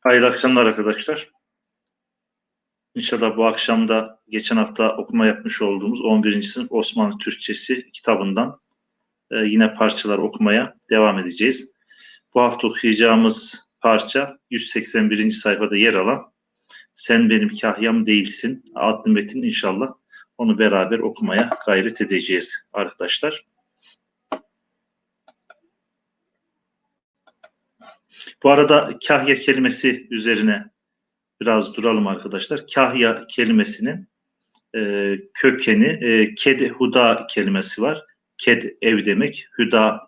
Hayırlı akşamlar arkadaşlar. İnşallah bu akşam da geçen hafta okuma yapmış olduğumuz 11. sınıf Osmanlı Türkçesi kitabından yine parçalar okumaya devam edeceğiz. Bu hafta okuyacağımız parça 181. sayfada yer alan "Sen benim kahyam değilsin" adlı metin. İnşallah onu beraber okumaya gayret edeceğiz arkadaşlar. Bu arada kahya kelimesi üzerine biraz duralım arkadaşlar. Kahya kelimesinin kökeni ked huda kelimesi var. Ked ev demek. Huda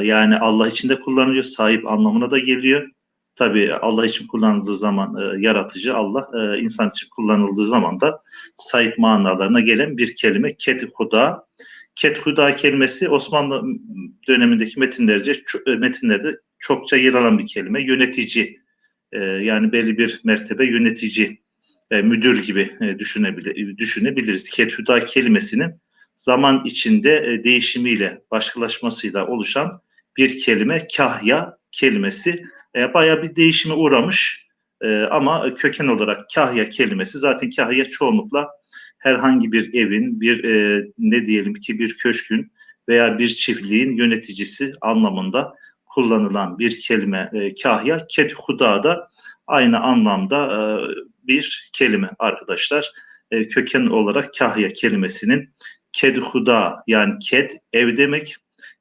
yani Allah için de kullanılıyor. Sahip anlamına da geliyor. Tabii Allah için kullanıldığı zaman yaratıcı Allah, insan için kullanıldığı zaman da sahip manalarına gelen bir kelime. Ked huda. Ked huda kelimesi Osmanlı dönemindeki metinlerde çokça yer alan bir kelime. Yönetici, yani belli bir mertebe yönetici, müdür gibi düşünebiliriz. Ketüda kelimesinin zaman içinde değişimiyle, başkalaşmasıyla oluşan bir kelime. Kahya kelimesi bayağı bir değişime uğramış, ama köken olarak kahya kelimesi, zaten kahya çoğunlukla herhangi bir evin, bir ne diyelim ki bir köşkün veya bir çiftliğin yöneticisi anlamında kullanılan bir kelime. Kahya, kethuda da aynı anlamda bir kelime arkadaşlar. Köken olarak kahya kelimesinin kedhuda, yani ked ev demek.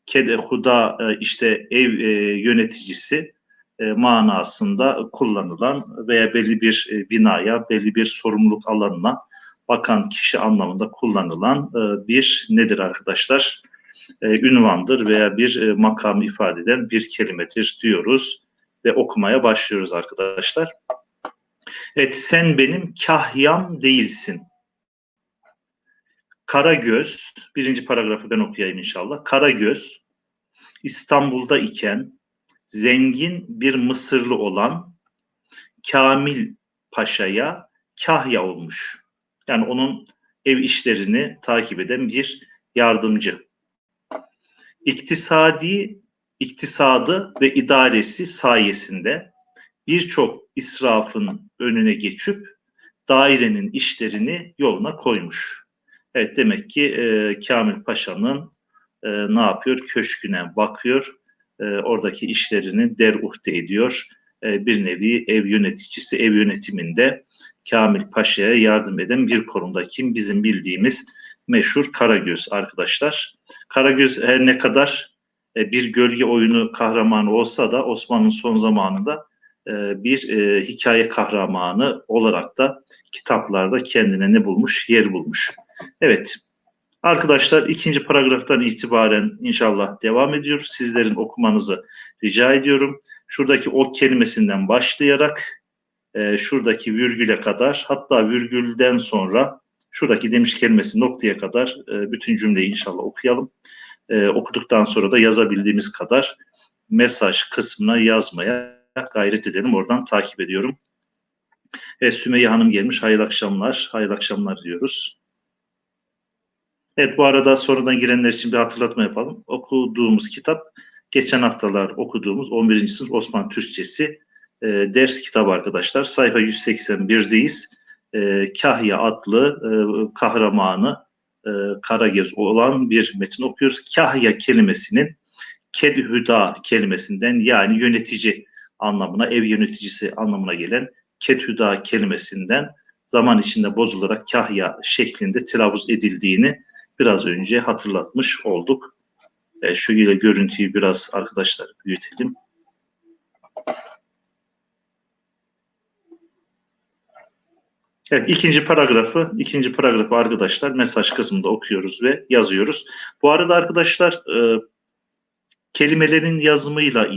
Kedhuda işte ev yöneticisi manasında kullanılan veya belli bir binaya, belli bir sorumluluk alanına bakan kişi anlamında kullanılan bir nedir arkadaşlar? Ünvandır veya bir makamı ifade eden bir kelimedir diyoruz ve okumaya başlıyoruz arkadaşlar. Evet, sen benim kahyam değilsin. Karagöz, birinci paragrafı ben okuyayım inşallah. Karagöz, İstanbul'da iken zengin bir Mısırlı olan Kamil Paşa'ya kahya olmuş. Yani onun ev işlerini takip eden bir yardımcı. İktisadı ve idaresi sayesinde birçok israfın önüne geçip dairenin işlerini yoluna koymuş. Evet, demek ki Kamil Paşa'nın ne yapıyor? Köşküne bakıyor, oradaki işlerini deruhte ediyor. Bir nevi ev yöneticisi, ev yönetiminde Kamil Paşa'ya yardım eden bir konumda. Kim? Bizim bildiğimiz meşhur Karagöz arkadaşlar. Karagöz her ne kadar bir gölge oyunu kahramanı olsa da Osmanlı'nın son zamanında bir hikaye kahramanı olarak da kitaplarda kendine ne bulmuş? Yer bulmuş. Evet arkadaşlar, ikinci paragraftan itibaren inşallah devam ediyoruz. Sizlerin okumanızı rica ediyorum. Şuradaki o kelimesinden başlayarak şuradaki virgüle kadar, hatta virgülden sonra şuradaki demiş kelimesi noktaya kadar bütün cümleyi inşallah okuyalım. Okuduktan sonra da yazabildiğimiz kadar mesaj kısmına yazmaya gayret edelim. Oradan takip ediyorum. Sümeyye Hanım gelmiş. Hayırlı akşamlar. Hayırlı akşamlar diyoruz. Evet, bu arada sonradan girenler için bir hatırlatma yapalım. Okuduğumuz kitap geçen haftalar okuduğumuz 11. sınıf Osmanlı Türkçesi ders kitabı arkadaşlar. Sayfa 181'deyiz. Kahya adlı kahramanı Karagöz olan bir metin okuyoruz. Kahya kelimesinin kedhüda kelimesinden, yani yönetici anlamına, ev yöneticisi anlamına gelen kedhüda kelimesinden zaman içinde bozularak kahya şeklinde telaffuz edildiğini biraz önce hatırlatmış olduk. Şöyle görüntüyü biraz arkadaşlar büyütelim. Evet, ikinci paragrafı arkadaşlar mesaj kısmında okuyoruz ve yazıyoruz. Bu arada arkadaşlar kelimelerin yazımıyla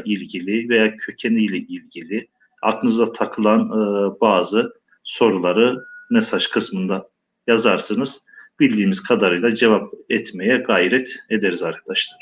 ilgili veya kökeniyle ilgili aklınıza takılan bazı soruları mesaj kısmında yazarsınız. Bildiğimiz kadarıyla cevap etmeye gayret ederiz arkadaşlar.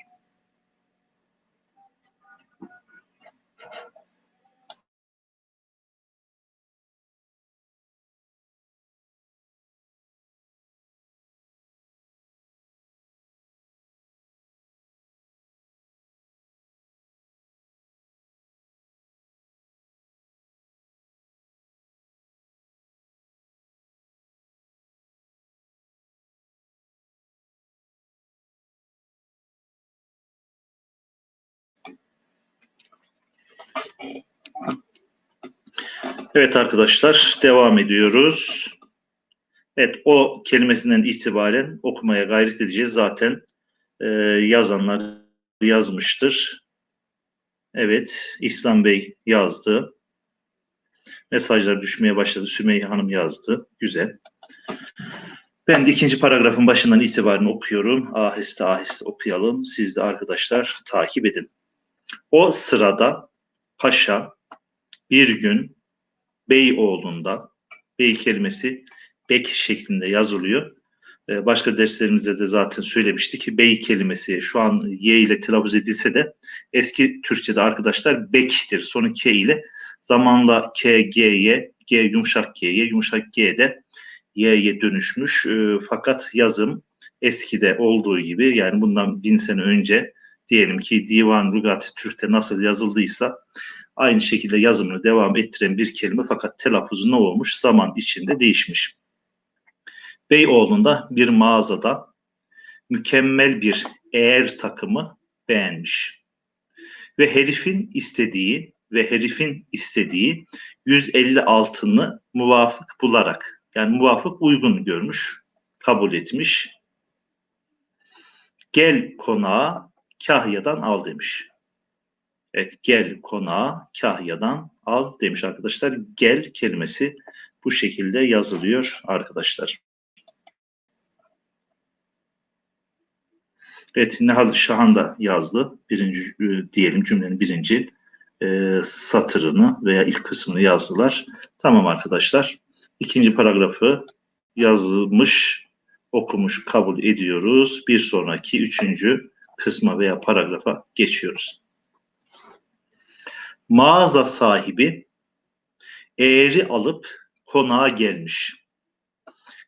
Evet arkadaşlar, devam ediyoruz. Evet, o kelimesinden itibaren okumaya gayret edeceğiz. Zaten yazanlar yazmıştır. Evet, İhsan Bey yazdı. Mesajlar düşmeye başladı. Sümeyye Hanım yazdı. Güzel. Ben de ikinci paragrafın başından itibaren okuyorum. Aheste aheste okuyalım. Siz de arkadaşlar takip edin. O sırada paşa bir gün Beyoğlu'nda, Bey kelimesi bek şeklinde yazılıyor. Başka derslerimizde de zaten söylemiştik ki bey kelimesi şu an y ile telaffuz edilse de eski Türkçe'de arkadaşlar bektir. Sonu k ile zamanla k, g'ye, g yumuşak g'ye, yumuşak g'de y'ye dönüşmüş. Fakat yazım eskide olduğu gibi yani bundan 1000 sene önce diyelim ki Divan Lügat Türk'te nasıl yazıldıysa aynı şekilde yazımını devam ettiren bir kelime fakat telaffuzu ne olmuş? Zaman içinde değişmiş. Beyoğlu'nda bir mağazada mükemmel bir eğer takımı beğenmiş. Ve herifin istediği 150 altını muvafık bularak yani muvafık uygun görmüş, kabul etmiş. Gel konağa Kahya'dan al demiş. Evet, gel konağa Kahya'dan al demiş arkadaşlar. Gel kelimesi bu şekilde yazılıyor arkadaşlar. Evet, Nihal Şahan da yazdı. Birinci diyelim cümlenin birinci satırını veya ilk kısmını yazdılar. Tamam arkadaşlar. İkinci paragrafı yazılmış, okumuş, kabul ediyoruz. Bir sonraki üçüncü kısma veya paragrafa geçiyoruz. Mağaza sahibi eğri alıp konağa gelmiş.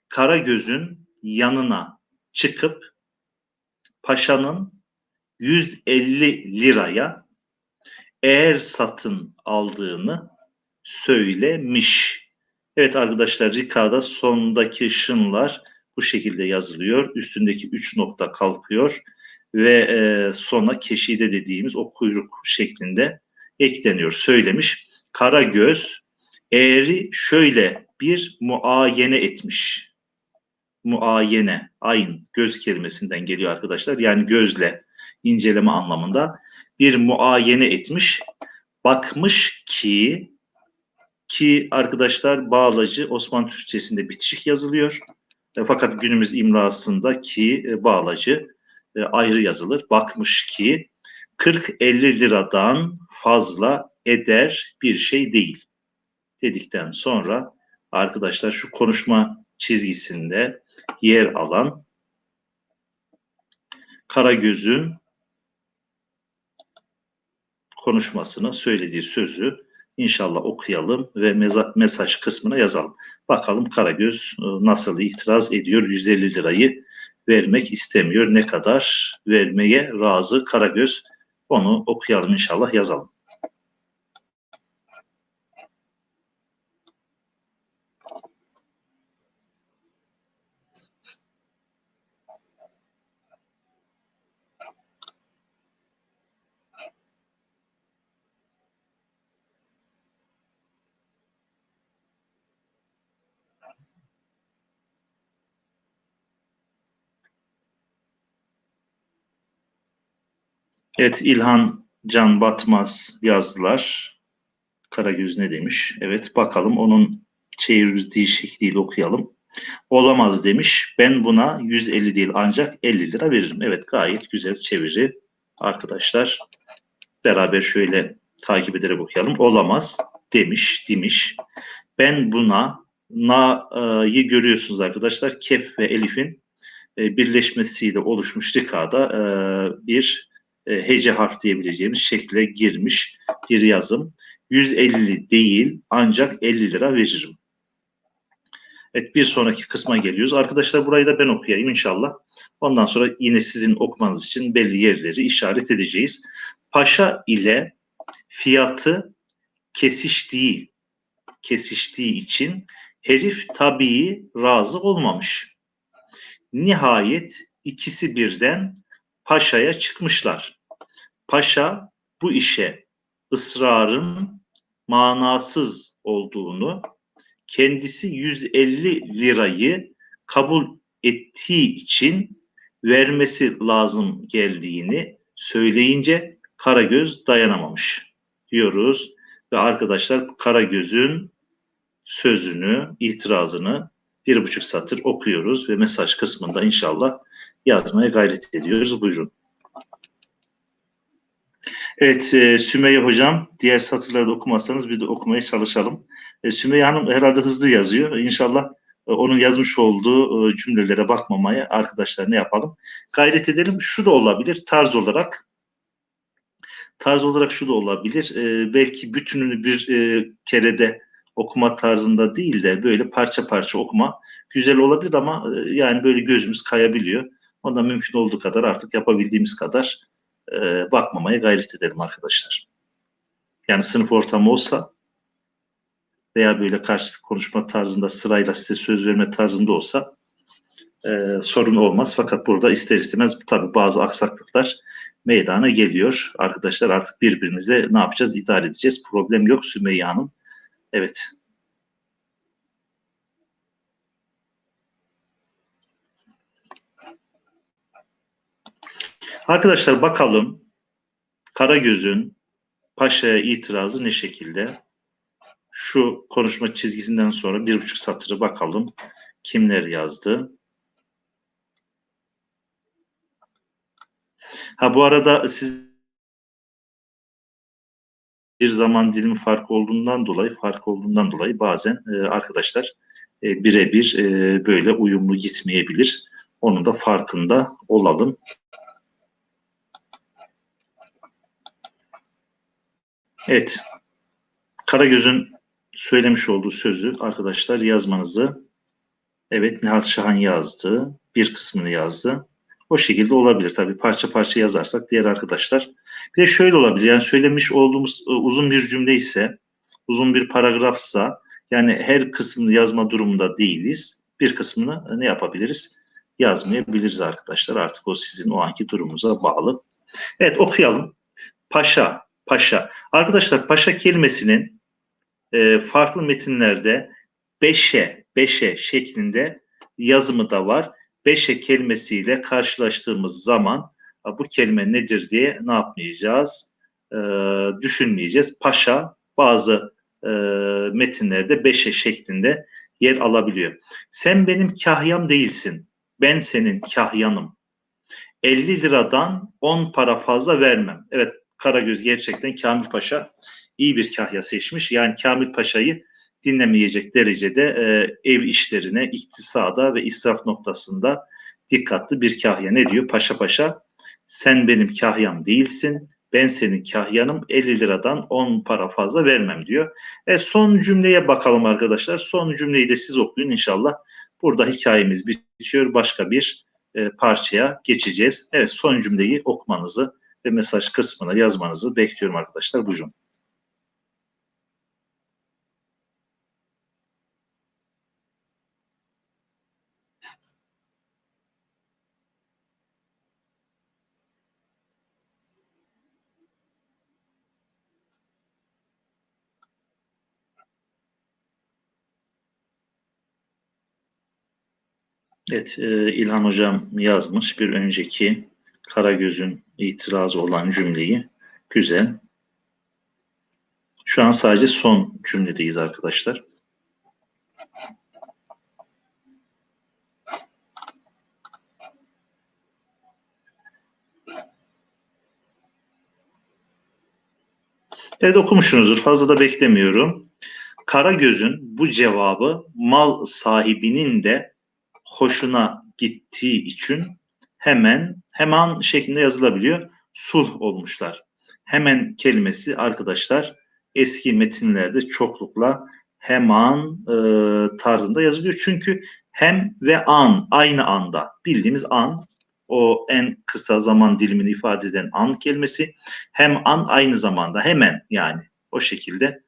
Karagöz'ün yanına çıkıp paşanın 150 liraya eğer satın aldığını söylemiş. Evet arkadaşlar, Rika'da sondaki şınlar bu şekilde yazılıyor. Üstündeki 3 nokta kalkıyor ve sona keşide dediğimiz o kuyruk şeklinde ekleniyor. Söylemiş. Karagöz eğri şöyle bir muayene etmiş. Muayene, ayn, göz kelimesinden geliyor arkadaşlar. Yani gözle inceleme anlamında bir muayene etmiş. Bakmış ki arkadaşlar bağlacı Osmanlı Türkçesinde bitişik yazılıyor. Fakat günümüz imlasında ki bağlacı ayrı yazılır. Bakmış ki 40-50 liradan fazla eder bir şey değil dedikten sonra arkadaşlar şu konuşma çizgisinde yer alan Karagöz'ün konuşmasını, söylediği sözü inşallah okuyalım ve mesaj kısmına yazalım. Bakalım Karagöz nasıl itiraz ediyor? 150 lirayı vermek istemiyor. Ne kadar vermeye razı Karagöz? Onu okuyalım inşallah, yazalım. Evet, İlhan Can Batmaz yazdılar. Karagöz ne demiş? Evet, bakalım onun çevirdiği şekliyle okuyalım. Olamaz demiş. Ben buna 150 değil ancak 50 lira veririm. Evet, gayet güzel çeviri. Arkadaşlar beraber şöyle takip ederek okuyalım. Olamaz demiş. Ben buna na'yı görüyorsunuz arkadaşlar. Kef ve elifin birleşmesiyle oluşmuş rikada bir hece harf diyebileceğimiz şekle girmiş bir yazım. 150 değil ancak 50 lira veririm. Evet, bir sonraki kısma geliyoruz. Arkadaşlar burayı da ben okuyayım inşallah. Ondan sonra yine sizin okumanız için belli yerleri işaret edeceğiz. Paşa ile fiyatı kesiştiği için herif tabii razı olmamış. Nihayet ikisi birden paşaya çıkmışlar. Paşa bu işe ısrarın manasız olduğunu, kendisi 150 lirayı kabul ettiği için vermesi lazım geldiğini söyleyince Karagöz dayanamamış diyoruz. Ve arkadaşlar Karagöz'ün sözünü, itirazını 1,5 satır okuyoruz ve mesaj kısmında inşallah yazmaya gayret ediyoruz. Buyurun. Evet, Sümeyye Hocam, diğer satırları da okumazsanız bir de okumaya çalışalım. Sümeyye Hanım herhalde hızlı yazıyor. İnşallah onun yazmış olduğu cümlelere bakmamaya arkadaşlar ne yapalım? Gayret edelim. Şu da olabilir, tarz olarak. Tarz olarak şu da olabilir. Belki bütününü bir kerede okuma tarzında değil de böyle parça parça okuma güzel olabilir ama yani böyle gözümüz kayabiliyor. Ondan mümkün olduğu kadar artık yapabildiğimiz kadar bakmamaya gayret edelim arkadaşlar. Yani sınıf ortamı olsa veya böyle karşılıklı konuşma tarzında sırayla size söz verme tarzında olsa sorun olmaz. Fakat burada ister istemez tabii bazı aksaklıklar meydana geliyor. Arkadaşlar artık birbirimize ne yapacağız? İdare edeceğiz. Problem yok Sümeyye Hanım. Evet. Arkadaşlar bakalım Karagöz'ün Paşa'ya itirazı ne şekilde? Şu konuşma çizgisinden sonra 1,5 satırı bakalım. Kimler yazdı? Ha bu arada siz bir zaman dilimi fark olduğundan dolayı bazen arkadaşlar birebir böyle uyumlu gitmeyebilir. Onun da farkında olalım. Evet. Karagöz'ün söylemiş olduğu sözü arkadaşlar yazmanızı, evet Nihat Şahan yazdı. Bir kısmını yazdı. O şekilde olabilir. Tabii parça parça yazarsak diğer arkadaşlar. Bir de şöyle olabilir. Yani söylemiş olduğumuz uzun bir cümle ise, uzun bir paragrafsa yani her kısmını yazma durumunda değiliz. Bir kısmını ne yapabiliriz? Yazmayabiliriz arkadaşlar. Artık o sizin o anki durumunuza bağlı. Evet okuyalım. Paşa, paşa. Arkadaşlar paşa kelimesinin farklı metinlerde beşe şeklinde yazımı da var. Beşe kelimesiyle karşılaştığımız zaman bu kelime nedir diye ne yapmayacağız? Düşünmeyeceğiz. Paşa bazı metinlerde beşe şeklinde yer alabiliyor. Sen benim kahyam değilsin. Ben senin kahyanım. 50 liradan 10 para fazla vermem. Evet Karagöz gerçekten Kamil Paşa iyi bir kahya seçmiş. Yani Kamil Paşa'yı dinlemeyecek derecede ev işlerine, iktisada ve israf noktasında dikkatli bir kahya. Ne diyor? Paşa paşa sen benim kahyam değilsin. Ben senin kahyanım 50 liradan 10 para fazla vermem diyor. Son cümleye bakalım arkadaşlar. Son cümleyi de siz okuyun inşallah. Burada hikayemiz bitiyor. Başka bir parçaya geçeceğiz. Evet son cümleyi okumanızı ve mesaj kısmına yazmanızı bekliyorum arkadaşlar. Buyurun. Evet, İlhan Hocam yazmış bir önceki Karagöz'ün itirazı olan cümleyi. Güzel. Şu an sadece son cümledeyiz arkadaşlar. Evet okumuşsunuzdur. Fazla da beklemiyorum. Karagöz'ün bu cevabı mal sahibinin de hoşuna gittiği için hemen şeklinde yazılabiliyor. Sulh olmuşlar. Hemen kelimesi arkadaşlar eski metinlerde çoklukla hemen tarzında yazılıyor. Çünkü hem ve an aynı anda bildiğimiz an o en kısa zaman dilimini ifade eden an kelimesi hem an aynı zamanda hemen yani o şekilde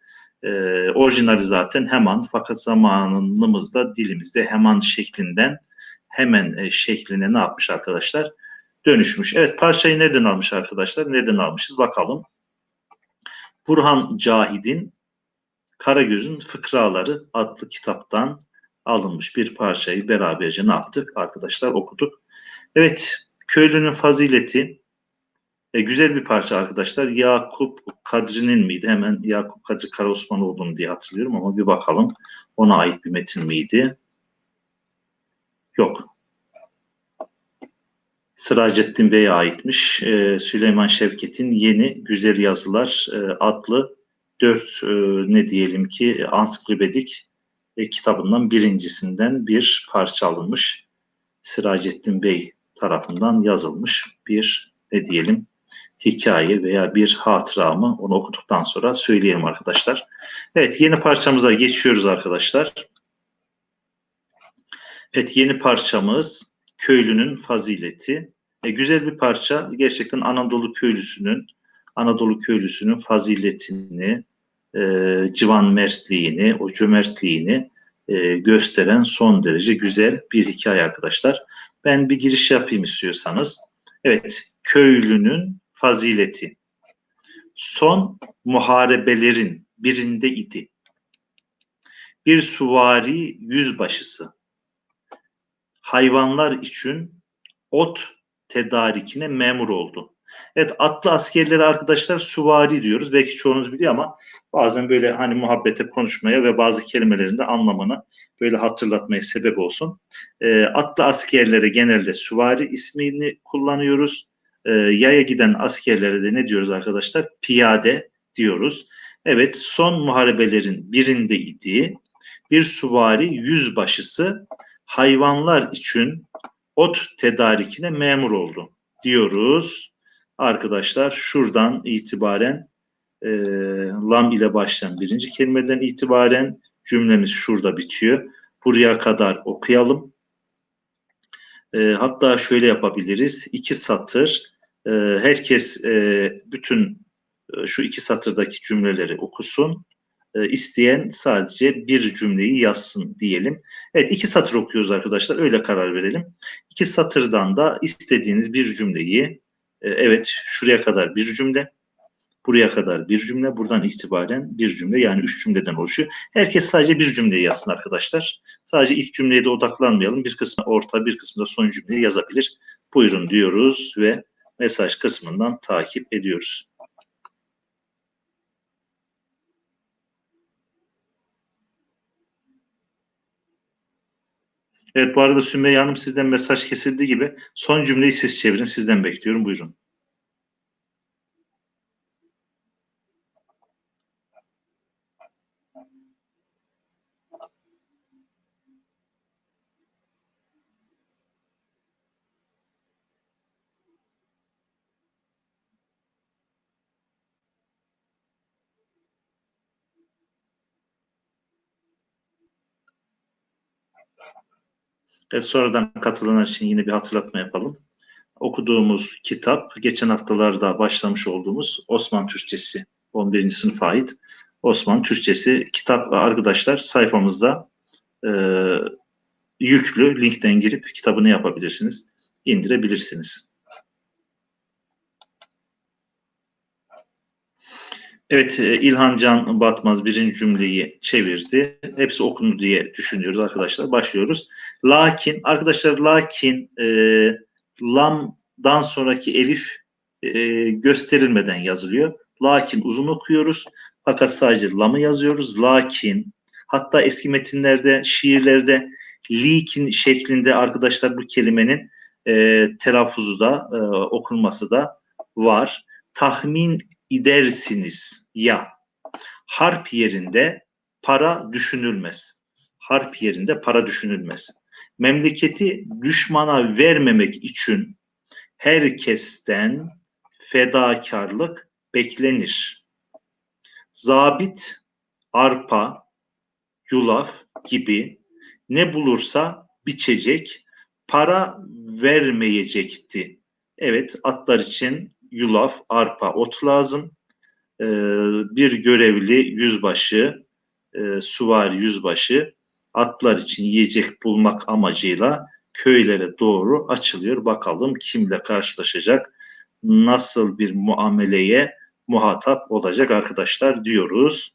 orijinali zaten hemen fakat zamanımızda dilimizde hemen şeklinden hemen şekline ne yapmış arkadaşlar? Dönüşmüş. Evet parçayı nereden almış arkadaşlar? Nereden almışız? Bakalım. Burhan Cahid'in Karagöz'ün Fıkraları adlı kitaptan alınmış bir parçayı beraberce ne yaptık arkadaşlar, okuduk. Evet, Köylünün Fazileti güzel bir parça arkadaşlar. Yakup Kadri'nin miydi? Hemen Yakup Kadri Karaosmanoğlu'nun diye hatırlıyorum ama bir bakalım. Ona ait bir metin miydi? Yok. Sıracettin Bey'e aitmiş. Süleyman Şevket'in Yeni Güzel Yazılar adlı 4 ne diyelim ki ansiklopedik kitabından birincisinden bir parça alınmış. Sıracettin Bey tarafından yazılmış bir ne diyelim hikaye veya bir hatıra mı, onu okuduktan sonra söyleyelim arkadaşlar. Evet, yeni parçamıza geçiyoruz arkadaşlar. Evet, yeni parçamız Köylünün Fazileti. Güzel bir parça. Gerçekten Anadolu köylüsünün faziletini, civan mertliğini, o cömertliğini gösteren son derece güzel bir hikaye arkadaşlar. Ben bir giriş yapayım istiyorsanız. Evet, Köylünün Fazileti. Son muharebelerin birinde idi. Bir süvari yüzbaşısı hayvanlar için ot tedarikine memur oldu. Evet, atlı askerleri arkadaşlar süvari diyoruz. Belki çoğunuz biliyor ama bazen böyle hani muhabbete konuşmaya ve bazı kelimelerin de anlamını böyle hatırlatmaya sebep olsun. Atlı askerlere genelde süvari ismini kullanıyoruz. Yaya giden askerlere de ne diyoruz arkadaşlar? Piyade diyoruz. Evet, son muharebelerin birindeydi. Bir süvari yüzbaşısı hayvanlar için ot tedarikine memur oldu diyoruz. Arkadaşlar şuradan itibaren lam ile başlayan birinci kelimeden itibaren cümlemiz şurada bitiyor. Buraya kadar okuyalım. Hatta şöyle yapabiliriz. 2 satır herkes bütün şu 2 satırdaki cümleleri okusun. İsteyen sadece bir cümleyi yazsın diyelim. Evet, 2 satır okuyoruz arkadaşlar. Öyle karar verelim. 2 satırdan da istediğiniz bir cümleyi evet şuraya kadar bir cümle, buraya kadar bir cümle, buradan itibaren bir cümle, yani 3 cümleden oluşuyor. Herkes sadece bir cümleyi yazsın arkadaşlar. Sadece ilk cümleye de odaklanmayalım. Bir kısmı orta, bir kısmı da son cümleyi yazabilir. Buyurun diyoruz ve mesaj kısmından takip ediyoruz. Evet, bu arada Sümeyye Hanım, sizden mesaj kesildi gibi. Son cümleyi siz çevirin. Sizden bekliyorum. Buyurun. Sonradan katılanlar için yine bir hatırlatma yapalım. Okuduğumuz kitap, geçen haftalarda başlamış olduğumuz Osmanlı Türkçesi, 11. sınıfa ait Osmanlı Türkçesi kitap arkadaşlar, sayfamızda e, yüklü, linkten girip kitabını yapabilirsiniz, indirebilirsiniz. Evet, İlhan Can Batmaz birinci cümleyi çevirdi. Hepsi okundu diye düşünüyoruz arkadaşlar. Başlıyoruz. Lakin, arkadaşlar lakin lamdan sonraki elif gösterilmeden yazılıyor. Lakin uzun okuyoruz. Fakat sadece lamı yazıyoruz. Lakin, hatta eski metinlerde, şiirlerde likin şeklinde arkadaşlar bu kelimenin telaffuzu da okunması da var. Tahmin edersiniz ya. Harp yerinde para düşünülmez. Harp yerinde para düşünülmez. Memleketi düşmana vermemek için herkesten fedakarlık beklenir. Zabit, arpa, yulaf gibi ne bulursa biçecek, para vermeyecekti. Evet, atlar için yulaf, arpa, ot lazım. Bir görevli yüzbaşı, süvari yüzbaşı atlar için yiyecek bulmak amacıyla köylere doğru açılıyor. Bakalım kimle karşılaşacak, nasıl bir muameleye muhatap olacak arkadaşlar diyoruz.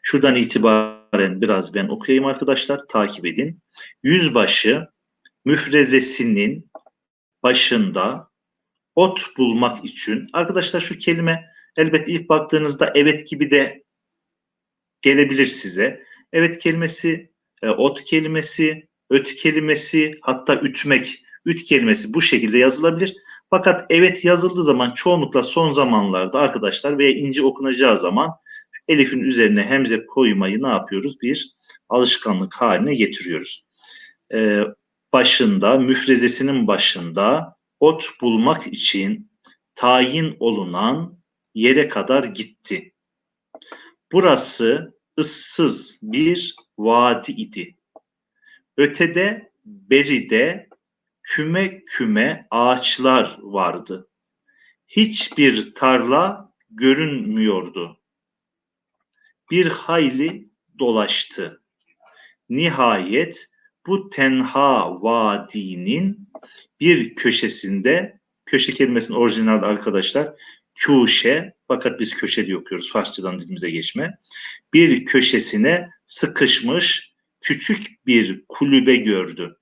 Şuradan itibaren biraz ben okuyayım arkadaşlar. Takip edin. Yüzbaşı müfrezesinin başında ot bulmak için. Arkadaşlar şu kelime elbette ilk baktığınızda evet gibi de gelebilir size. Evet kelimesi, ot kelimesi, öt kelimesi, hatta ütmek, üt kelimesi bu şekilde yazılabilir. Fakat evet yazıldığı zaman çoğunlukla son zamanlarda arkadaşlar veya ince okunacağı zaman elifin üzerine hemze koymayı ne yapıyoruz? Bir alışkanlık haline getiriyoruz. E, Başında, müfrezesinin başında ot bulmak için tayin olunan yere kadar gitti. Burası ıssız bir vadi idi. Ötede, beride küme küme ağaçlar vardı. Hiçbir tarla görünmüyordu. Bir hayli dolaştı. Nihayet bu tenha vadinin bir köşesinde, köşe kelimesinin orijinalde arkadaşlar kuşe, fakat biz köşe diye okuyoruz Farsçadan dilimize geçme. Bir köşesine sıkışmış küçük bir kulübe gördü.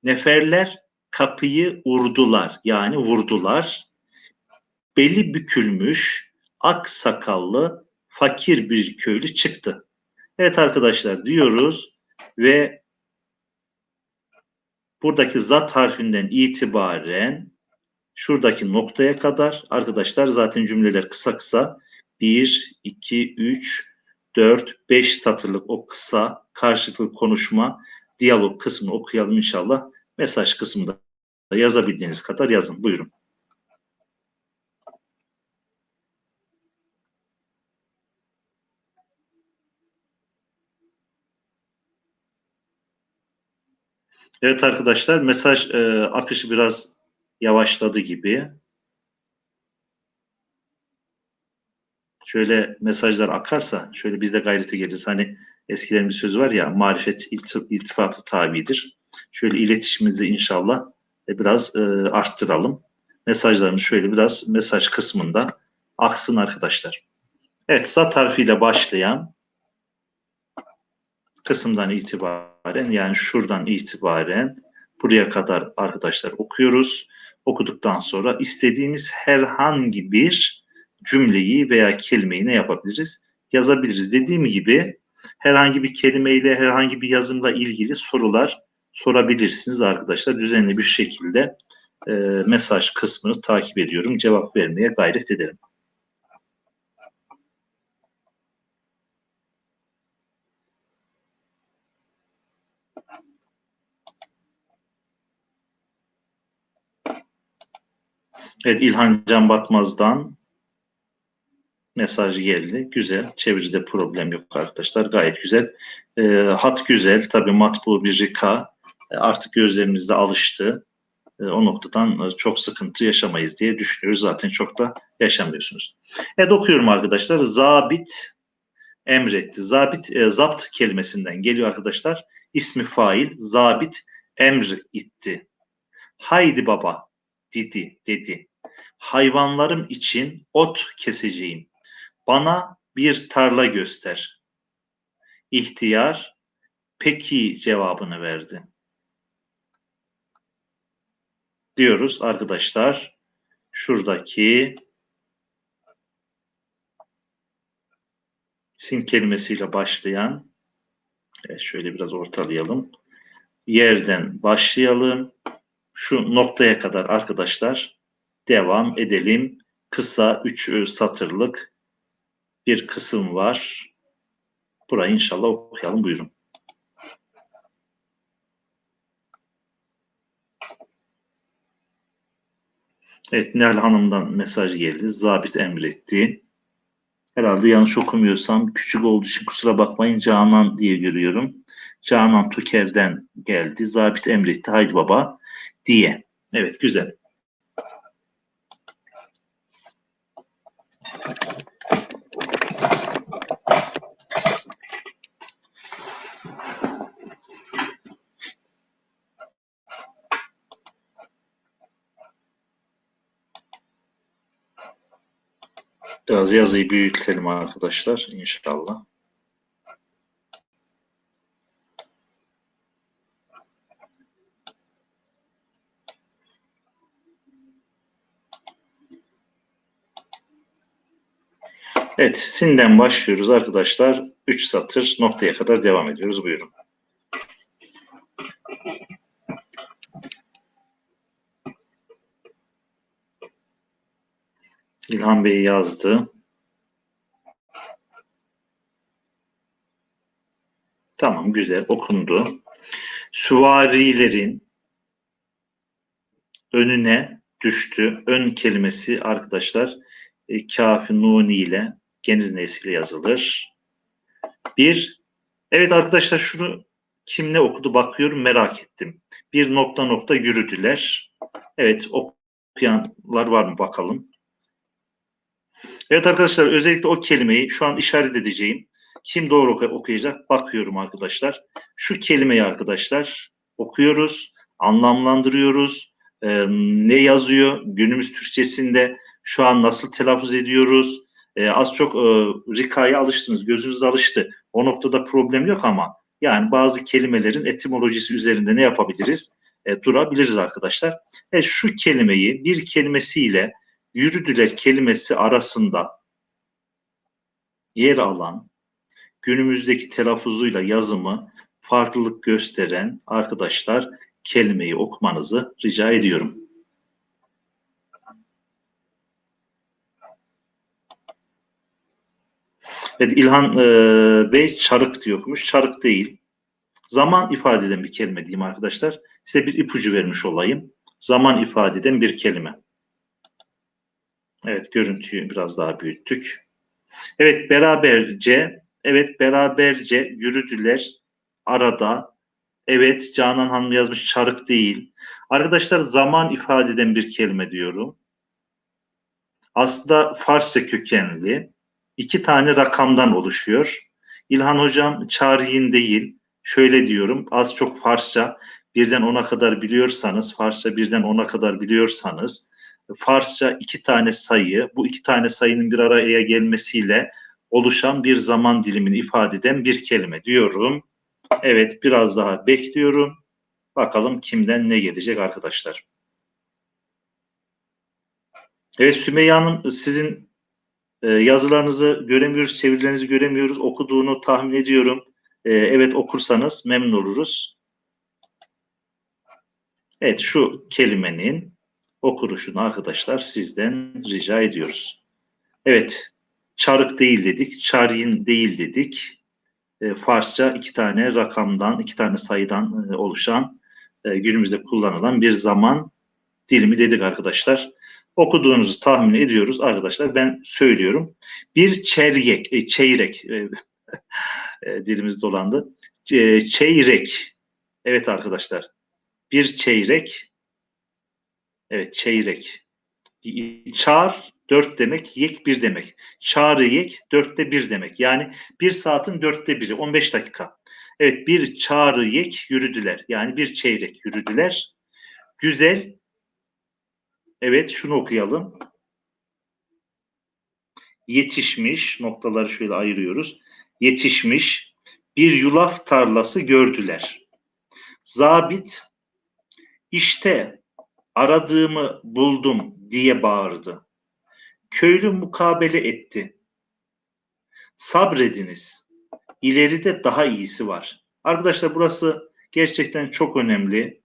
Neferler kapıyı urdular, yani vurdular. Beli bükülmüş, ak sakallı, fakir bir köylü çıktı. Evet arkadaşlar diyoruz ve buradaki zat harfinden itibaren şuradaki noktaya kadar arkadaşlar zaten cümleler kısa kısa 1, 2, 3, 4, 5 satırlık o kısa karşılıklı konuşma diyalog kısmını okuyalım inşallah. Mesaj kısmında yazabildiğiniz kadar yazın. Buyurun. Evet arkadaşlar mesaj akışı biraz yavaşladı gibi. Şöyle mesajlar akarsa şöyle biz de gayrete geliriz. Hani eskilerin bir sözü var ya marifet iltifatı tabidir. Şöyle iletişimimizi inşallah biraz arttıralım. Mesajlarımız şöyle biraz mesaj kısmında aksın arkadaşlar. Evet zat harfiyle başlayan kısımdan itibaren yani şuradan itibaren buraya kadar arkadaşlar okuyoruz. Okuduktan sonra istediğimiz herhangi bir cümleyi veya kelimeyi ne yapabiliriz? Yazabiliriz. Dediğim gibi herhangi bir kelimeyle, herhangi bir yazımla ilgili sorular sorabilirsiniz arkadaşlar. Düzenli bir şekilde mesaj kısmını takip ediyorum. Cevap vermeye gayret ederim. Evet İlhan Can Batmaz'dan mesaj geldi. Güzel. Çeviride problem yok arkadaşlar. Gayet güzel. Hat güzel. Tabii matbu bir rika. Artık gözlerimizde alıştı. O noktadan çok sıkıntı yaşamayız diye düşünüyoruz. Zaten çok da yaşamıyorsunuz. Evet okuyorum arkadaşlar. Zabit emretti. Zabit, zapt kelimesinden geliyor arkadaşlar. İsmi fail. Zabit emr itti. Haydi baba dedi. Hayvanlarım için ot keseceğim. Bana bir tarla göster. İhtiyar peki cevabını verdi. Diyoruz arkadaşlar. Şuradaki sin kelimesiyle başlayan şöyle biraz ortalayalım. Yerden başlayalım. Şu noktaya kadar arkadaşlar devam edelim. Kısa 3 satırlık bir kısım var. Burayı inşallah okuyalım. Buyurun. Evet Nihal Hanım'dan mesaj geldi. Zabit emretti. Herhalde yanlış okumuyorsam küçük olduğu için kusura bakmayın Canan diye görüyorum. Canan Tüker'den geldi. Zabit emretti haydi baba diye. Evet güzel. Biraz yazıyı büyütelim arkadaşlar inşallah. Evet, sinden başlıyoruz arkadaşlar. 3 satır noktaya kadar devam ediyoruz. Buyurun. İlhan Bey yazdı. Tamam, güzel okundu. Süvarilerin önüne düştü. Ön kelimesi arkadaşlar kafi nuni ile geniz nesiyle yazılır. Bir, evet arkadaşlar şunu kim ne okudu bakıyorum merak ettim. Bir nokta nokta yürüdüler. Evet okuyanlar var mı bakalım. Evet arkadaşlar özellikle o kelimeyi şu an işaret edeceğim. Kim doğru okuyacak bakıyorum arkadaşlar. Şu kelimeyi arkadaşlar okuyoruz, anlamlandırıyoruz. Ne yazıyor günümüz Türkçesinde şu an nasıl telaffuz ediyoruz? Az çok Rika'ya alıştınız, gözünüz alıştı. O noktada problem yok ama yani bazı kelimelerin etimolojisi üzerinde ne yapabiliriz? Durabiliriz arkadaşlar. Şu kelimeyi bir kelimesiyle yürüdüler kelimesi arasında yer alan günümüzdeki telaffuzuyla yazımı farklılık gösteren arkadaşlar kelimeyi okumanızı rica ediyorum. Evet İlhan Bey çarık diye okumuş. Çarık değil. Zaman ifade eden bir kelime diyeyim arkadaşlar. Size bir ipucu vermiş olayım. Zaman ifade eden bir kelime. Evet görüntüyü biraz daha büyüttük. Evet beraberce yürüdüler arada. Evet Canan Hanım yazmış çarık değil. Arkadaşlar zaman ifade eden bir kelime diyorum. Aslında Farsça kökenli. 2 tane rakamdan oluşuyor. İlhan Hocam çariyin değil. Şöyle diyorum az çok Farsça birden 10'a kadar biliyorsanız, Farsça birden 10'a kadar biliyorsanız, Farsça 2 tane sayı, bu 2 tane sayının bir araya gelmesiyle oluşan bir zaman dilimini ifade eden bir kelime diyorum. Evet biraz daha bekliyorum. Bakalım kimden ne gelecek arkadaşlar. Evet Sümeyye Hanım sizin yazılarınızı göremiyoruz, çevirilerinizi göremiyoruz. Okuduğunu tahmin ediyorum. Evet okursanız memnun oluruz. Evet şu kelimenin okunuşunu arkadaşlar sizden rica ediyoruz. Evet çarık değil dedik, çaryin değil dedik. Farsça 2 tane rakamdan, 2 tane sayıdan oluşan günümüzde kullanılan bir zaman dilimi dedik arkadaşlar. Okuduğunuzu tahmin ediyoruz arkadaşlar. Ben söylüyorum. Bir çeyrek dilimiz dolandı. Çeyrek. Evet arkadaşlar. Bir çeyrek. Evet çeyrek. Çar 4 demek, yek 1 demek. Çarı yek 4'te 1 demek. Yani 1 saatin 4'te 1'i 15 dakika. Evet bir çarı yek yürüdüler. Yani bir çeyrek yürüdüler. Güzel. Evet şunu okuyalım. Yetişmiş, noktaları şöyle ayırıyoruz. Yetişmiş bir yulaf tarlası gördüler. Zabit işte aradığımı buldum diye bağırdı. Köylü mukabele etti. Sabrediniz. İleride daha iyisi var. Arkadaşlar burası gerçekten çok önemli.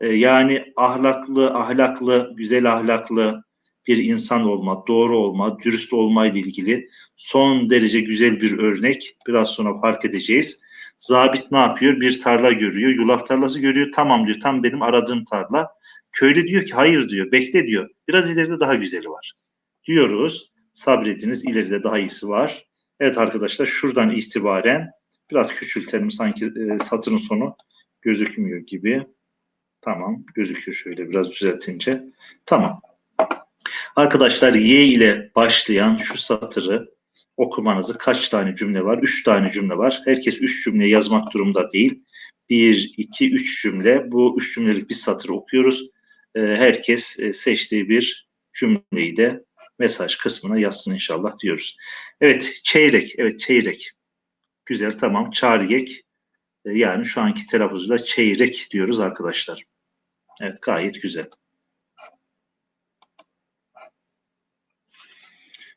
Yani ahlaklı, güzel ahlaklı bir insan olma, doğru olma, dürüst olma ile ilgili son derece güzel bir örnek. Biraz sonra fark edeceğiz. Zabit ne yapıyor? Bir tarla görüyor, yulaf tarlası görüyor. Tamam diyor, tam benim aradığım tarla. Köylü diyor ki hayır diyor, bekle diyor. Biraz ileride daha güzeli var. Diyoruz, sabrediniz, ileride daha iyisi var. Evet arkadaşlar şuradan itibaren biraz küçültelim sanki satırın sonu gözükmüyor gibi. Tamam gözüküyor şöyle biraz düzeltince. Tamam. Arkadaşlar Y ile başlayan şu satırı okumanızı kaç tane cümle var? 3 tane cümle var. Herkes 3 cümle yazmak durumunda değil. 1, 2, 3 cümle. Bu 3 cümlelik bir satır okuyoruz. Herkes seçtiği bir cümleyi de mesaj kısmına yazsın inşallah diyoruz. Evet, çeyrek. Evet, çeyrek. Güzel, tamam. Çariyek. Yani şu anki telaffuzla çeyrek diyoruz arkadaşlar. Evet, gayet güzel.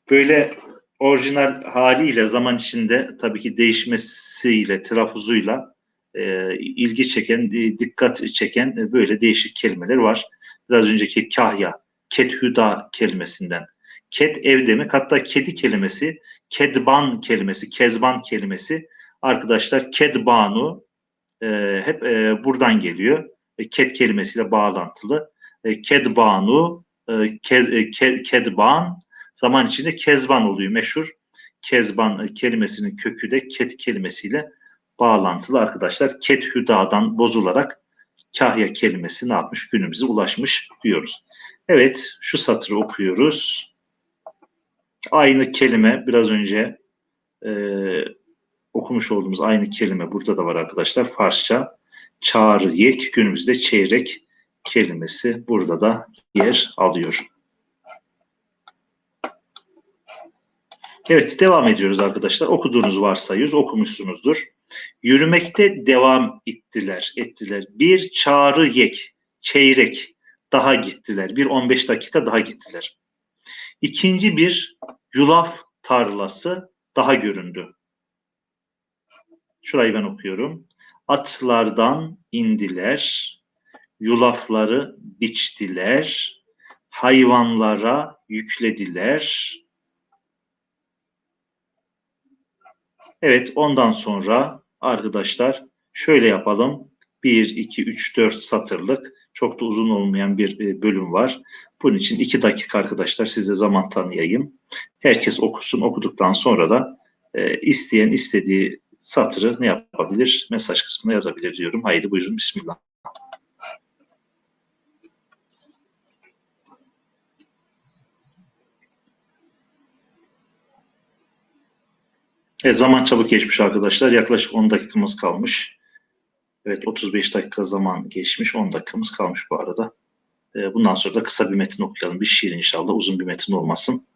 Böyle orijinal haliyle zaman içinde tabii ki değişmesiyle, telaffuzuyla ilgi çeken, dikkat çeken böyle değişik kelimeler var. Biraz önceki kahya, kethüda kelimesinden. Ket ev demek, hatta kedi kelimesi, kedban kelimesi, kezban kelimesi. Arkadaşlar kedbanu hep buradan geliyor. Ket kelimesiyle bağlantılı. Kedbanu, kedban zaman içinde kezban oluyor. Meşhur kezban kelimesinin kökü de ket kelimesiyle bağlantılı arkadaşlar. Ket hüdadan bozularak kahya kelimesi ne yapmış? Günümüze ulaşmış diyoruz. Evet, şu satırı okuyoruz. Aynı kelime biraz önce okumuş olduğumuz aynı kelime burada da var arkadaşlar. Farsça çağrı yek, günümüzde çeyrek kelimesi burada da yer alıyor. Evet, devam ediyoruz arkadaşlar. Okuduğunuz varsayıyoruz, okumuşsunuzdur. Yürümekte devam ettiler. Bir çağrı yek, çeyrek daha gittiler. Bir 15 dakika daha gittiler. İkinci bir yulaf tarlası daha göründü. Şurayı ben okuyorum. Atlardan indiler, yulafları biçtiler, hayvanlara yüklediler. Evet, ondan sonra arkadaşlar şöyle yapalım. 1, 2, 3, 4 satırlık çok da uzun olmayan bir bölüm var. Bunun için 2 dakika arkadaşlar size zaman tanıyayım. Herkes okusun. Okuduktan sonra da isteyen istediği satırı ne yapabilir? Mesaj kısmına yazabilir diyorum. Haydi buyurun, bismillah. Evet, zaman çabuk geçmiş arkadaşlar. Yaklaşık 10 dakikamız kalmış. Evet, 35 dakika zaman geçmiş. 10 dakikamız kalmış bu arada. Bundan sonra da kısa bir metin okuyalım. Bir şiir inşallah. Uzun bir metin olmasın.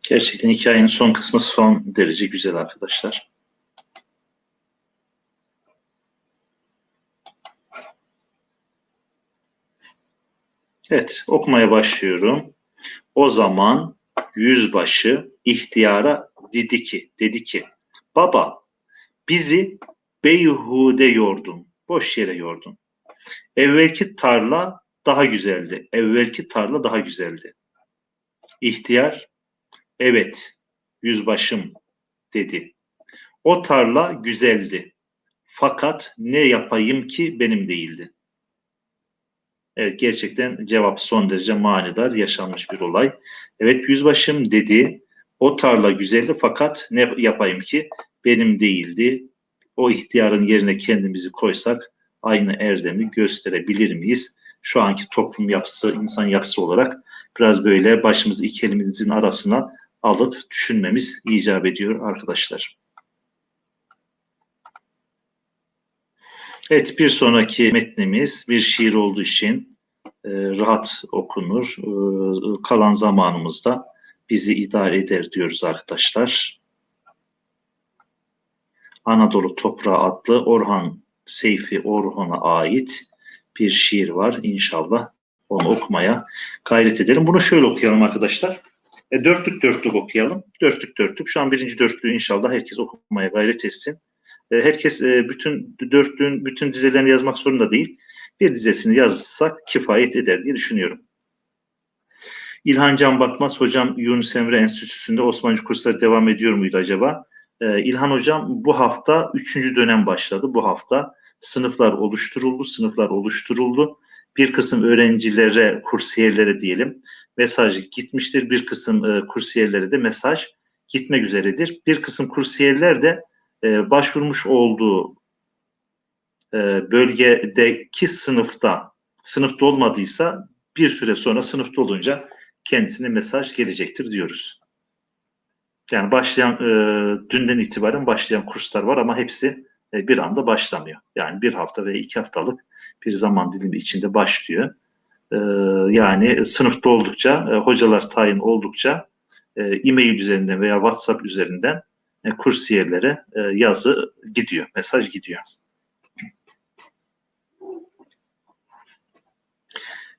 Gerçekten hikayenin son kısmı son derece güzel arkadaşlar. Evet, okumaya başlıyorum. O zaman yüzbaşı ihtiyara dedi ki, baba bizi beyhude yordun, boş yere yordun. Evvelki tarla daha güzeldi, evvelki tarla daha güzeldi. İhtiyar, evet yüzbaşım dedi. O tarla güzeldi. Fakat ne yapayım ki benim değildi. Evet, gerçekten cevap son derece manidar, yaşanmış bir olay. Evet, yüzbaşım dedi. O tarla güzeldi fakat ne yapayım ki benim değildi. O ihtiyarın yerine kendimizi koysak aynı erdemi gösterebilir miyiz? Şu anki toplum yapısı, insan yapısı olarak biraz böyle başımızı iki elimizin arasına alıp düşünmemiz icap ediyor arkadaşlar. Evet, bir sonraki metnimiz bir şiir olduğu için rahat okunur. Kalan zamanımızda bizi idare eder diyoruz arkadaşlar. Anadolu Toprağı adlı Orhan Seyfi Orhan'a ait bir şiir var. İnşallah onu okumaya gayret edelim. Bunu şöyle okuyalım arkadaşlar. Dörtlük okuyalım. Dörtlük. Şu an birinci dörtlüğü inşallah herkes okumaya gayret etsin. Herkes bütün dörtlüğün bütün dizelerini yazmak zorunda değil. Bir dizesini yazsak kifayet eder diye düşünüyorum. İlhan Can Batmaz hocam Yunus Emre Enstitüsü'nde Osmanlıca kursları devam ediyor muydu acaba? İlhan hocam bu hafta 3. dönem başladı. Bu hafta sınıflar oluşturuldu. Bir kısım öğrencilere, kursiyerlere diyelim mesaj gitmiştir. Bir kısım kursiyerlere de mesaj gitmek üzeredir. Bir kısım kursiyerler de başvurmuş olduğu bölgedeki sınıfta olmadıysa bir süre sonra sınıfta olunca kendisine mesaj gelecektir diyoruz. Yani başlayan dünden itibaren başlayan kurslar var ama hepsi bir anda başlamıyor. Yani bir hafta veya 2 haftalık bir zaman dilimi içinde başlıyor. Yani sınıfta oldukça, hocalar tayin oldukça e-mail üzerinden veya WhatsApp üzerinden kursiyerlere yazı gidiyor, mesaj gidiyor.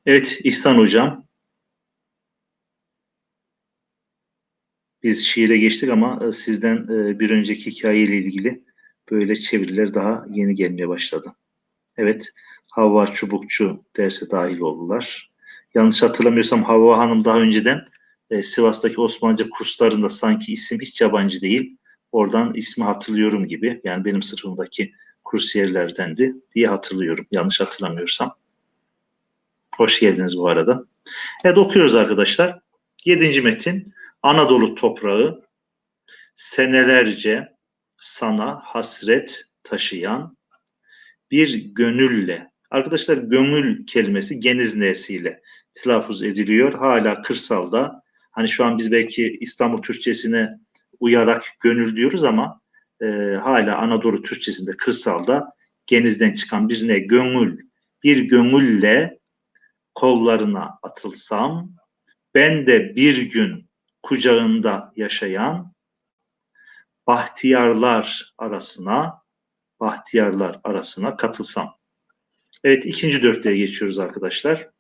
Evet İhsan Hocam, biz şiire geçtik ama sizden bir önceki hikayeyle ilgili böyle çeviriler daha yeni gelmeye başladı. Evet, Havva Çubukçu derse dahil oldular. Yanlış hatırlamıyorsam Havva Hanım daha önceden Sivas'taki Osmanlıca kurslarında sanki isim hiç yabancı değil. Oradan ismi hatırlıyorum gibi. Yani benim sınıfımdaki kursiyerlerdendi diye hatırlıyorum. Yanlış hatırlamıyorsam. Hoş geldiniz bu arada. Evet okuyoruz arkadaşlar. 7. metin. Anadolu toprağı senelerce sana hasret taşıyan bir gönülle. Arkadaşlar gönül kelimesi geniz n'siyle telaffuz ediliyor. Hala kırsalda hani şu an biz belki İstanbul Türkçesine uyarak gönül diyoruz ama hala Anadolu Türkçesinde kırsalda genizden çıkan birine gönül, bir gönülle kollarına atılsam, ben de bir gün kucağında yaşayan bahtiyarlar arasına katılsam. Evet, ikinci dörtlüğe geçiyoruz arkadaşlar.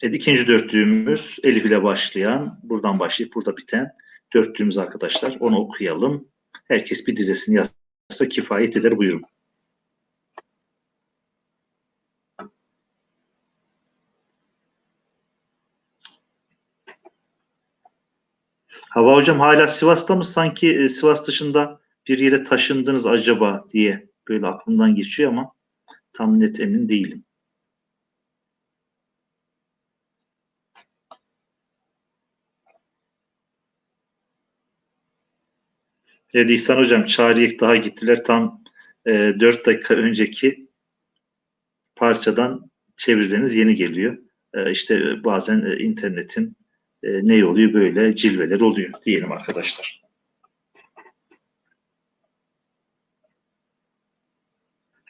Evet, ikinci dörtlüğümüz Elif ile başlayan, buradan başlayıp burada biten dörtlüğümüz arkadaşlar. Onu okuyalım. Herkes bir dizesini yazsa kifayet eder, buyurun. Hava hocam hala Sivas'ta mı? Sanki Sivas dışında bir yere taşındınız acaba diye böyle aklımdan geçiyor ama tam net emin değilim. Evet İhsan hocam, Çağrı'ya daha gittiler. Tam 4 dakika önceki parçadan çevirdiğiniz yeni geliyor. İşte bazen internetin ne oluyor, böyle cilveler oluyor diyelim arkadaşlar.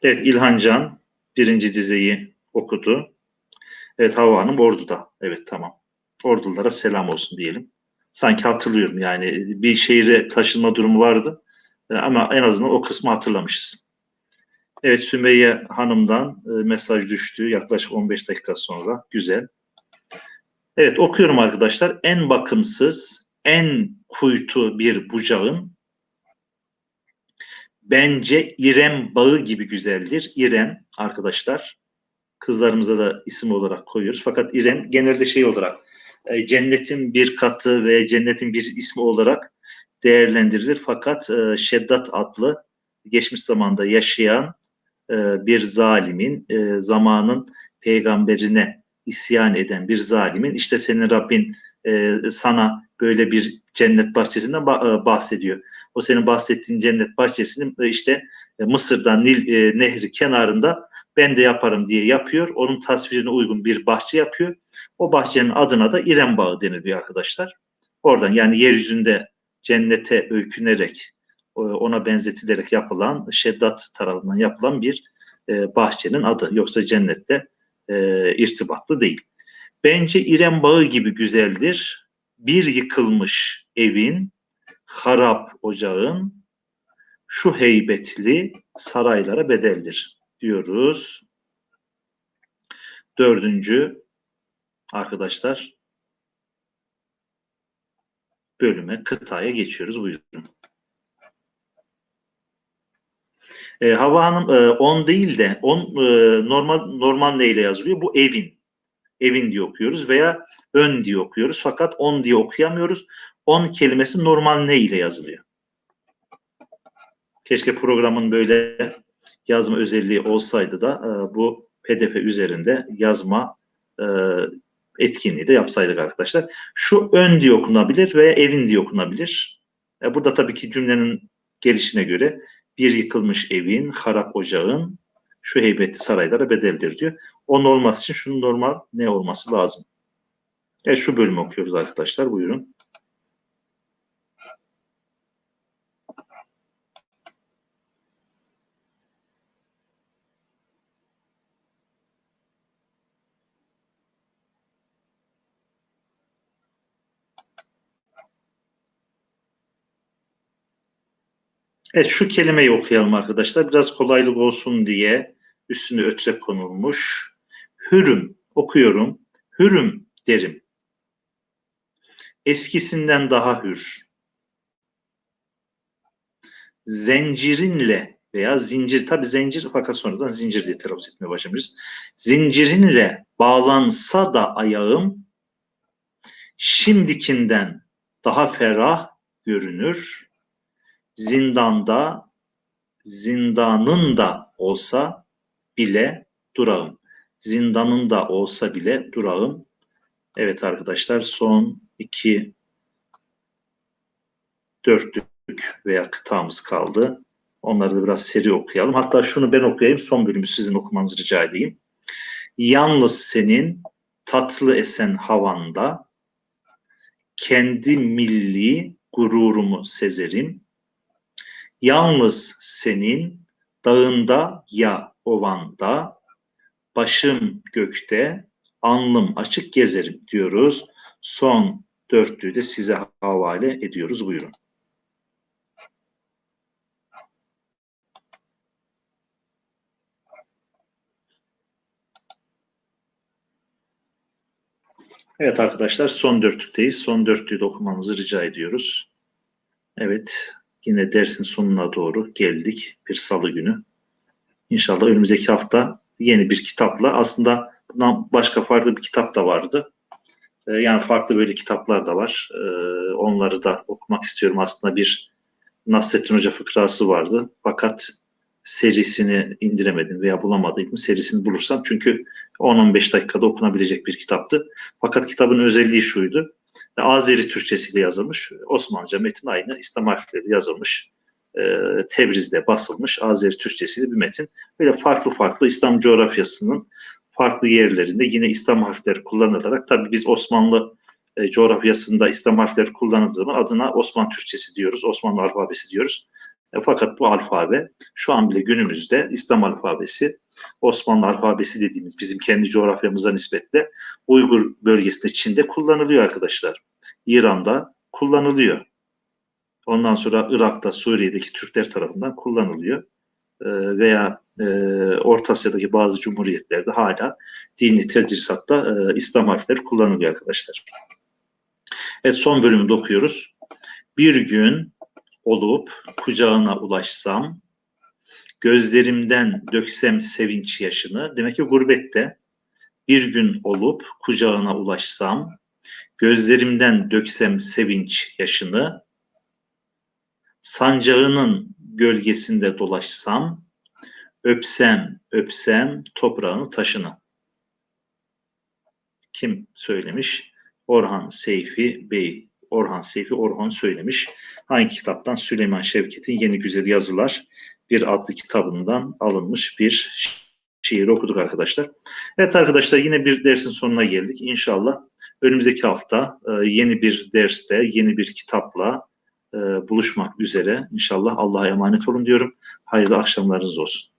Evet İlhan Can birinci dizeyi okudu. Evet Havva Hanım Ordu'da. Evet tamam. Ordulara selam olsun diyelim. Sanki hatırlıyorum yani bir şehire taşınma durumu vardı. Ama en azından o kısmı hatırlamışız. Evet Sümeyye Hanım'dan mesaj düştü yaklaşık 15 dakika sonra. Güzel. Evet okuyorum arkadaşlar. En bakımsız, en kuytu bir bucağın bence İrem bağı gibi güzeldir. İrem arkadaşlar kızlarımıza da isim olarak koyuyoruz. Fakat İrem genelde şey olarak cennetin bir katı ve cennetin bir ismi olarak değerlendirilir. Fakat Şeddat adlı geçmiş zamanda yaşayan bir zalimin, zamanın peygamberine isyan eden bir zalimin, işte senin Rabbin sana böyle bir cennet bahçesinden bahsediyor. O senin bahsettiğin cennet bahçesini işte Mısır'dan Nil Nehri kenarında ben de yaparım diye yapıyor. Onun tasvirine uygun bir bahçe yapıyor. O bahçenin adına da İrem Bağı deniliyor arkadaşlar. Oradan yani yeryüzünde cennete öykünerek ona benzetilerek yapılan, Şeddat tarafından yapılan bir bahçenin adı. Yoksa cennette irtibatlı değil. Bence İrem Bağı gibi güzeldir. Bir yıkılmış evin, harap ocağın, şu heybetli saraylara bedeldir diyoruz. Dördüncü arkadaşlar bölüme, kıtaya geçiyoruz. Buyurun. Havva Hanım 10 değil de 10 normal neyle yazılıyor? Bu evin. Evin diye okuyoruz veya ön diye okuyoruz. Fakat 10 diye okuyamıyoruz. 10 kelimesi normal ne ile yazılıyor? Keşke programın böyle yazma özelliği olsaydı da bu PDF üzerinde yazma etkinliği de yapsaydık arkadaşlar. Şu ön diye okunabilir veya evin diye okunabilir. Burada tabii ki cümlenin gelişine göre bir yıkılmış evin, harap ocağın şu heybetli saraylara bedeldir diyor. Onun olması için şunun normal ne olması lazım? Evet, şu bölümü okuyoruz arkadaşlar. Buyurun. Evet, şu kelimeyi okuyalım arkadaşlar. Biraz kolaylık olsun diye üstüne ötre konulmuş. Hürüm okuyorum. Hürüm derim. Eskisinden daha hür. Zincirinle veya zincir, tabi zincir fakat sonradan zincir diye telaffuz etmeye başlamışız. Zincirinle bağlansa da ayağım şimdikinden daha ferah görünür. Zindanın da olsa bile durağım. Zindanın da olsa bile durağım. Evet arkadaşlar, son 2 dörtlük veya kıtamız kaldı. Onları da biraz seri okuyalım. Hatta şunu ben okuyayım, son bölümü sizin okumanızı rica edeyim. Yalnız senin tatlı esen havanda kendi milli gururumu sezerim. Yalnız senin dağında ya ovanda başım gökte alnım açık gezerim diyoruz. Son dörtlüğü de size havale ediyoruz. Buyurun. Evet arkadaşlar, son dörtlükteyiz. Son dörtlüğü de okumanızı rica ediyoruz. Evet, yine dersin sonuna doğru geldik. Bir salı günü. İnşallah önümüzdeki hafta yeni bir kitapla, aslında bundan başka farklı bir kitap da vardı. Yani farklı böyle kitaplar da var. Onları da okumak istiyorum. Aslında bir Nasrettin Hoca fıkrası vardı. Fakat serisini indiremedim veya bulamadım. Serisini bulursam, çünkü 10-15 dakikada okunabilecek bir kitaptı. Fakat kitabın özelliği şuydu. Azeri Türkçesiyle yazılmış. Osmanlıca metin aynı. İslam harfleriyle yazılmış. Tebriz'de basılmış Azeri Türkçesiyle bir metin. Böyle farklı farklı İslam coğrafyasının farklı yerlerinde yine İslam harfleri kullanılarak, tabii biz Osmanlı coğrafyasında İslam harfleri kullanıldığı zaman adına Osmanlı Türkçesi diyoruz, Osmanlı alfabesi diyoruz. Fakat bu alfabe şu an bile günümüzde İslam alfabesi, Osmanlı alfabesi dediğimiz bizim kendi coğrafyamıza nispetle Uygur bölgesinde, Çin'de kullanılıyor arkadaşlar. İran'da kullanılıyor. Ondan sonra Irak'ta, Suriye'deki Türkler tarafından kullanılıyor. Veya Orta Asya'daki bazı cumhuriyetlerde hala dini tedrisatta İslam harfleri kullanılıyor arkadaşlar. Evet, son bölümü de okuyoruz. Bir gün olup kucağına ulaşsam, gözlerimden döksem sevinç yaşını. Demek ki gurbette bir gün olup kucağına ulaşsam, gözlerimden döksem sevinç yaşını, sancağının gölgesinde dolaşsam, öpsem toprağını taşını. Kim söylemiş? Orhan Seyfi Bey. Orhan söylemiş. Hangi kitaptan? Süleyman Şevket'in Yeni Güzel Yazılar bir adlı kitabından alınmış bir şiir okuduk arkadaşlar. Evet arkadaşlar, yine bir dersin sonuna geldik. İnşallah önümüzdeki hafta yeni bir derste, yeni bir kitapla buluşmak üzere. İnşallah Allah'a emanet olun diyorum. Hayırlı akşamlarınız olsun.